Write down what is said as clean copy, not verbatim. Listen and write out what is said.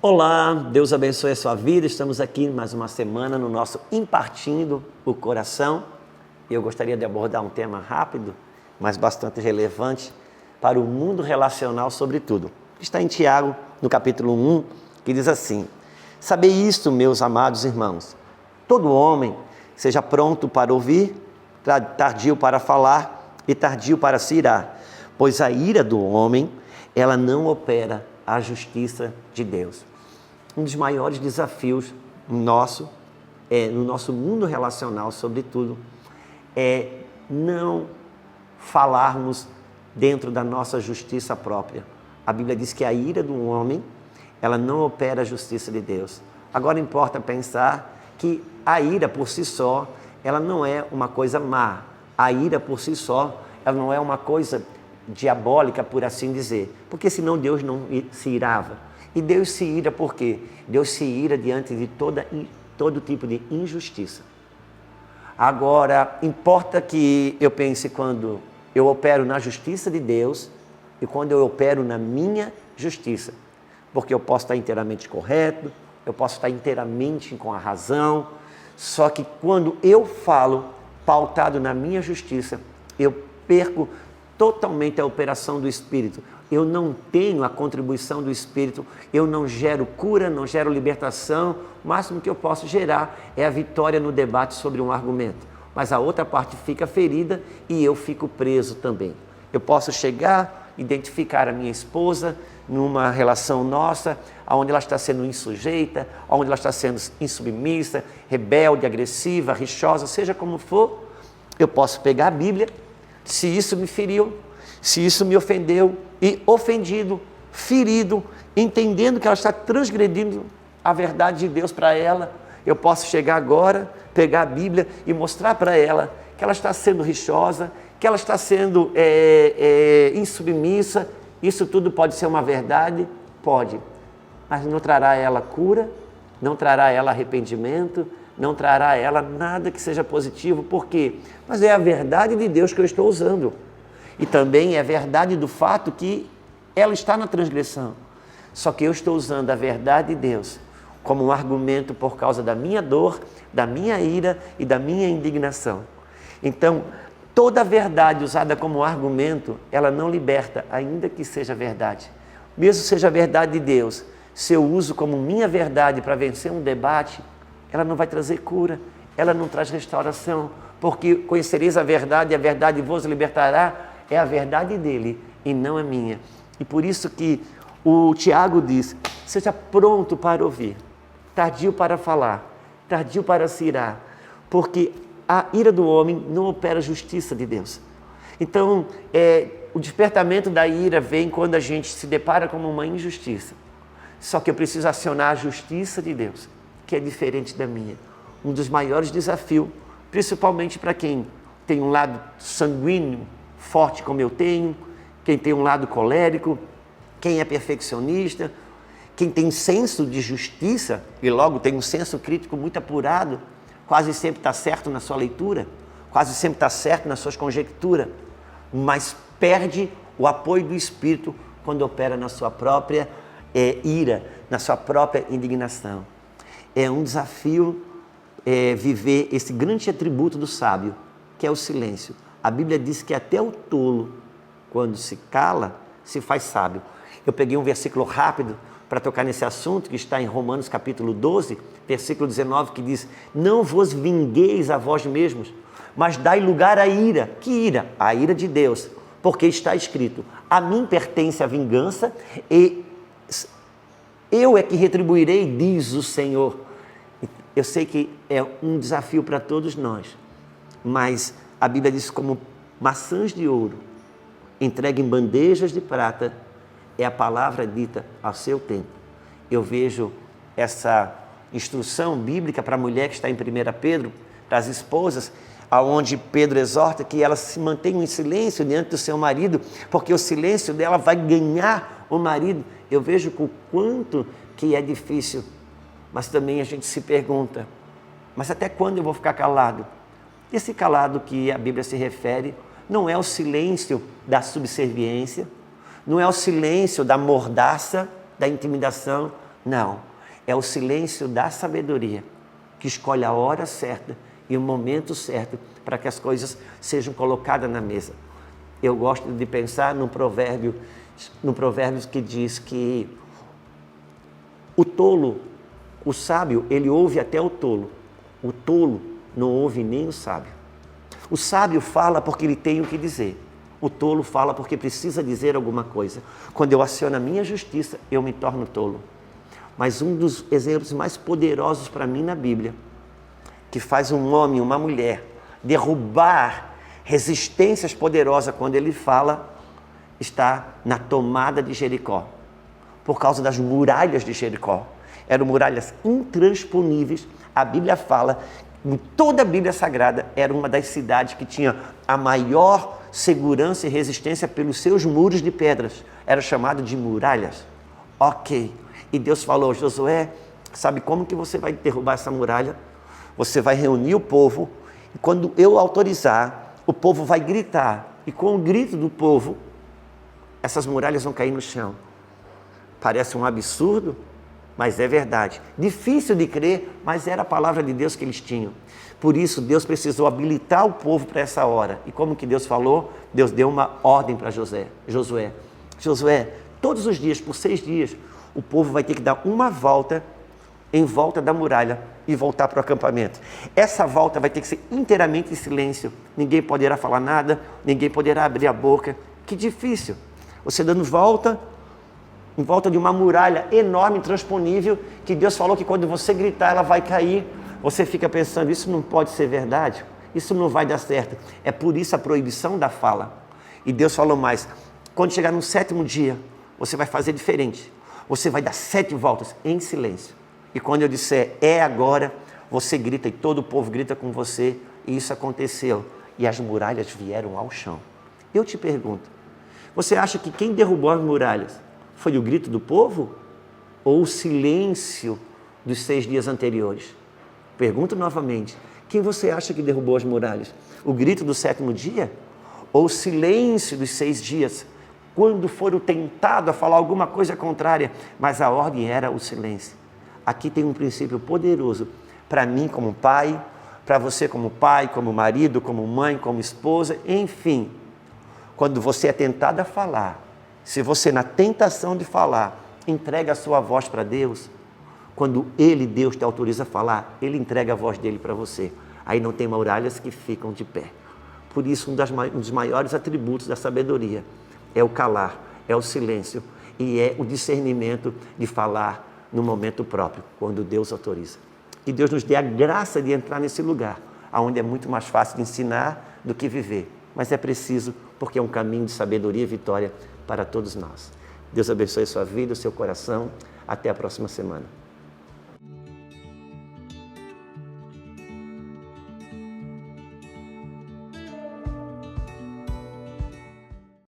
Olá, Deus abençoe a sua vida. Estamos aqui mais uma semana no nosso Impartindo o Coração. Eu gostaria de abordar um tema rápido, mas bastante relevante para o mundo relacional sobretudo. Está em Tiago, no capítulo 1, que diz assim: Sabei isto, meus amados irmãos, todo homem seja pronto para ouvir, tardio para falar e tardio para se irar, pois a ira do homem, ela não opera a justiça de Deus. Um dos maiores desafios no nosso mundo relacional, sobretudo, é não falarmos dentro da nossa justiça própria. A Bíblia diz que a ira do homem, ela não opera a justiça de Deus. Agora importa pensar que a ira por si só, ela não é uma coisa má. A ira por si só, ela não é uma coisa diabólica, por assim dizer, porque senão Deus não se irava. E Deus se ira por quê? Deus se ira diante de todo tipo de injustiça. Agora, importa que eu pense quando eu opero na justiça de Deus e quando eu opero na minha justiça, porque eu posso estar inteiramente correto, eu posso estar inteiramente com a razão, só que quando eu falo pautado na minha justiça, eu perco totalmente a operação do Espírito. Eu não tenho a contribuição do Espírito, eu não gero cura, não gero libertação. O máximo que eu posso gerar é a vitória no debate sobre um argumento. Mas a outra parte fica ferida e eu fico preso também. Eu posso chegar, identificar a minha esposa numa relação nossa, onde ela está sendo insujeita, onde ela está sendo insubmissa, rebelde, agressiva, rixosa, seja como for. Eu posso pegar a Bíblia, se isso me feriu, se isso me ofendeu, e ofendido, ferido, entendendo que ela está transgredindo a verdade de Deus para ela, eu posso chegar agora, pegar a Bíblia e mostrar para ela que ela está sendo rixosa, que ela está sendo insubmissa. Isso tudo pode ser uma verdade? Pode, mas não trará a ela cura, não trará a ela arrependimento, não trará a ela nada que seja positivo. Por quê? Mas é a verdade de Deus que eu estou usando. E também é verdade do fato que ela está na transgressão. Só que eu estou usando a verdade de Deus como um argumento por causa da minha dor, da minha ira e da minha indignação. Então, toda verdade usada como argumento, ela não liberta, ainda que seja verdade. Mesmo seja a verdade de Deus, se eu uso como minha verdade para vencer um debate, ela não vai trazer cura, ela não traz restauração, porque conhecereis a verdade e a verdade vos libertará. É a verdade dele e não a minha. E por isso que o Tiago diz: seja pronto para ouvir, tardio para falar, tardio para se irar, porque a ira do homem não opera a justiça de Deus. Então, o despertamento da ira vem quando a gente se depara com uma injustiça. Só que eu preciso acionar a justiça de Deus, que é diferente da minha. Um dos maiores desafios, principalmente para quem tem um lado sanguíneo, forte como eu tenho, quem tem um lado colérico, quem é perfeccionista, quem tem senso de justiça e logo tem um senso crítico muito apurado, quase sempre está certo na sua leitura, quase sempre está certo nas suas conjecturas, mas perde o apoio do Espírito quando opera na sua própria ira, na sua própria indignação. É um desafio viver esse grande atributo do sábio, que é o silêncio. A Bíblia diz que até o tolo, quando se cala, se faz sábio. Eu peguei um versículo rápido para tocar nesse assunto, que está em Romanos capítulo 12, versículo 19, que diz: Não vos vingueis a vós mesmos, mas dai lugar à ira. Que ira? A ira de Deus, porque está escrito: A mim pertence a vingança e eu é que retribuirei, diz o Senhor. Eu sei que é um desafio para todos nós, mas a Bíblia diz: como maçãs de ouro, entregue em bandejas de prata, é a palavra dita ao seu tempo. Eu vejo essa instrução bíblica para a mulher que está em 1 Pedro, para as esposas, aonde Pedro exorta que elas se mantenham em silêncio diante do seu marido, porque o silêncio dela vai ganhar o marido. Eu vejo o quanto que é difícil, mas também a gente se pergunta: mas até quando eu vou ficar calado? Esse calado que a Bíblia se refere não é o silêncio da subserviência, não é o silêncio da mordaça, da intimidação, Não, é o silêncio da sabedoria, que escolhe a hora certa e o momento certo para que as coisas sejam colocadas na mesa. Eu gosto de pensar no provérbio que diz que o tolo, o sábio, ele ouve até o tolo não ouve nem o sábio. O sábio fala porque ele tem o que dizer. O tolo fala porque precisa dizer alguma coisa. Quando eu aciono a minha justiça, eu me torno tolo. Mas um dos exemplos mais poderosos para mim na Bíblia, que faz um homem, uma mulher, derrubar resistências poderosas quando ele fala, está na tomada de Jericó. Por causa das muralhas de Jericó. Eram muralhas intransponíveis. A Bíblia fala, em toda a Bíblia Sagrada, era uma das cidades que tinha a maior segurança e resistência pelos seus muros de pedras. Era chamado de muralhas. Ok. E Deus falou, Josué, sabe como que você vai derrubar essa muralha? Você vai reunir o povo, e quando eu autorizar, o povo vai gritar. E com o grito do povo, essas muralhas vão cair no chão. Parece um absurdo, mas é verdade. Difícil de crer, mas era a palavra de Deus que eles tinham. Por isso, Deus precisou habilitar o povo para essa hora. E como que Deus falou? Deus deu uma ordem para Josué, todos os dias, por 6 dias, o povo vai ter que dar uma volta em volta da muralha e voltar para o acampamento. Essa volta vai ter que ser inteiramente em silêncio. Ninguém poderá falar nada, ninguém poderá abrir a boca. Que difícil. Você dando volta em volta de uma muralha enorme, intransponível, que Deus falou que quando você gritar ela vai cair. Você fica pensando, isso não pode ser verdade, isso não vai dar certo. É por isso a proibição da fala. E Deus falou mais, quando chegar no 7º dia, você vai fazer diferente. Você vai dar 7 voltas em silêncio. E quando eu disser, é agora, você grita e todo o povo grita com você. E isso aconteceu. E as muralhas vieram ao chão. Eu te pergunto, você acha que quem derrubou as muralhas foi o grito do povo ou o silêncio dos 6 dias anteriores? Pergunto novamente, quem você acha que derrubou as muralhas? O grito do 7º dia ou o silêncio dos 6 dias, quando foram tentados a falar alguma coisa contrária, mas a ordem era o silêncio? Aqui tem um princípio poderoso para mim como pai, para você como pai, como marido, como mãe, como esposa, enfim. Quando você é tentado a falar, se você na tentação de falar, entrega a sua voz para Deus, quando Deus te autoriza a falar, Ele entrega a voz dele para você. Aí não tem muralhas que ficam de pé. Por isso, um dos maiores atributos da sabedoria é o calar, é o silêncio e é o discernimento de falar no momento próprio, quando Deus autoriza. Que Deus nos dê a graça de entrar nesse lugar, onde é muito mais fácil de ensinar do que viver. Mas é preciso, porque é um caminho de sabedoria e vitória para todos nós. Deus abençoe a sua vida, o seu coração. Até a próxima semana.